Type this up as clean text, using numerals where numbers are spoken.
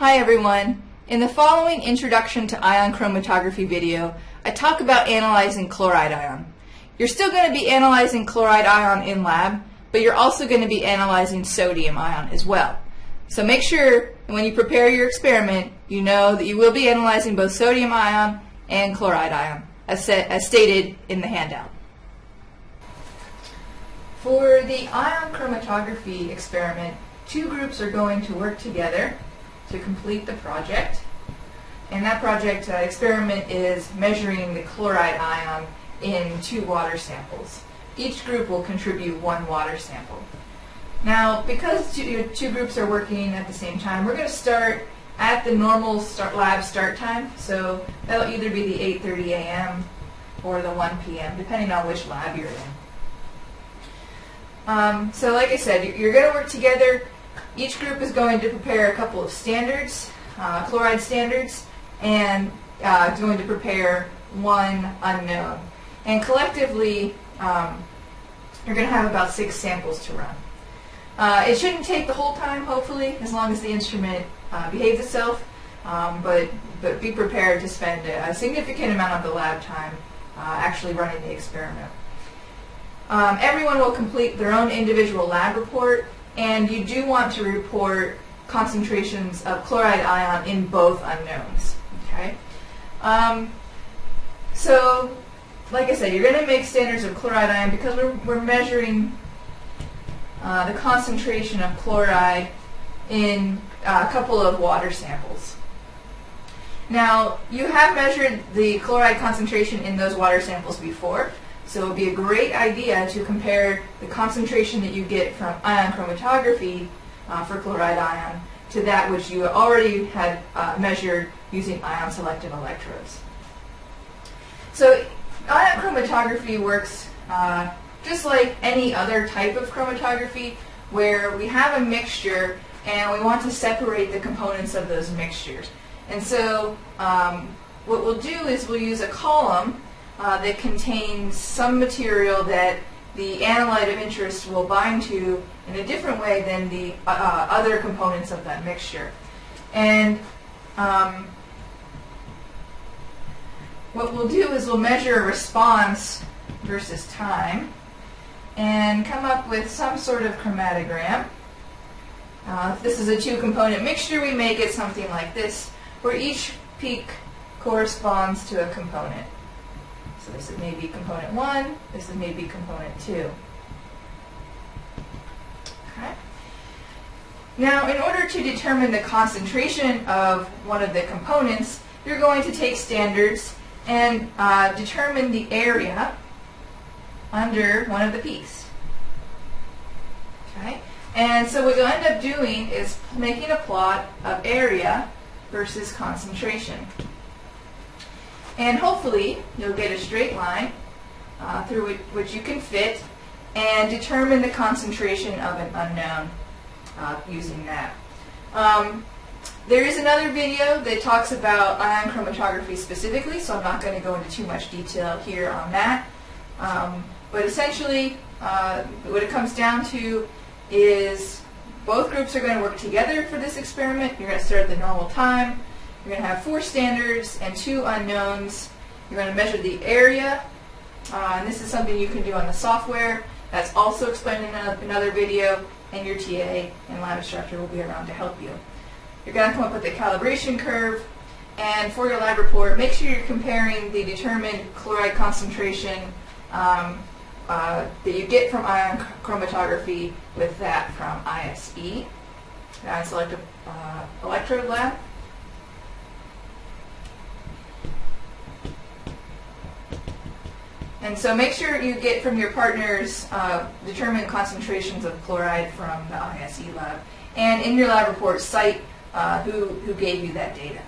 Hi everyone. In the following Introduction to Ion Chromatography video, I talk about analyzing chloride ion. You're still going to be analyzing chloride ion in lab, but you're also going to be analyzing sodium ion as well. So make sure when you prepare your experiment, you know that you will be analyzing both sodium ion and chloride ion, as stated in the handout. For the ion chromatography experiment, two groups are going to work together to complete the project. And that project experiment is measuring the chloride ion in 2 water samples. Each group will contribute 1 water sample. Now, because two groups are working at the same time, we're going to start at the normal lab start time. So that'll either be the 8:30 a.m. or the 1 p.m., depending on which lab you're in. So like I said, you're going to work together. Each group is going to prepare a couple of standards, chloride standards, and going to prepare 1 unknown. And collectively, you're going to have about 6 samples to run. It shouldn't take the whole time, hopefully, as long as the instrument behaves itself, but be prepared to spend a significant amount of the lab time actually running the experiment. Everyone will complete their own individual lab report, and you do want to report concentrations of chloride ion in both unknowns. Okay? So, like I said, you're going to make standards of chloride ion because we're measuring the concentration of chloride in a couple of water samples. Now, you have measured the chloride concentration in those water samples before, so it would be a great idea to compare the concentration that you get from ion chromatography for chloride ion to that which you already had measured using ion selective electrodes. So ion chromatography works just like any other type of chromatography, where we have a mixture and we want to separate the components of those mixtures. And so what we'll do is we'll use a column that contains some material that the analyte of interest will bind to in a different way than the other components of that mixture. And what we'll do is we'll measure a response versus time and come up with some sort of chromatogram. If this is a 2-component mixture, we make it something like this, where each peak corresponds to a component. So this is maybe component 1, this is maybe component 2. Okay. Now, in order to determine the concentration of one of the components, you're going to take standards and determine the area under one of the peaks. Okay? And so what you'll end up doing is making a plot of area versus concentration. And hopefully you'll get a straight line through which you can fit and determine the concentration of an unknown using that. There is another video that talks about ion chromatography specifically, so I'm not going to go into too much detail here on that. But essentially, what it comes down to is both groups are going to work together for this experiment. You're going to start at the normal time. You're going to have 4 standards and 2 unknowns. You're going to measure the area, and this is something you can do on the software. That's also explained in another video, and your TA and lab instructor will be around to help you. You're going to come up with a calibration curve, and for your lab report, make sure you're comparing the determined chloride concentration that you get from ion chromatography with that from ISE, the Ion Selective Electrode Lab. And so make sure you get from your partners determined concentrations of chloride from the ISE lab. And in your lab report, cite who gave you that data.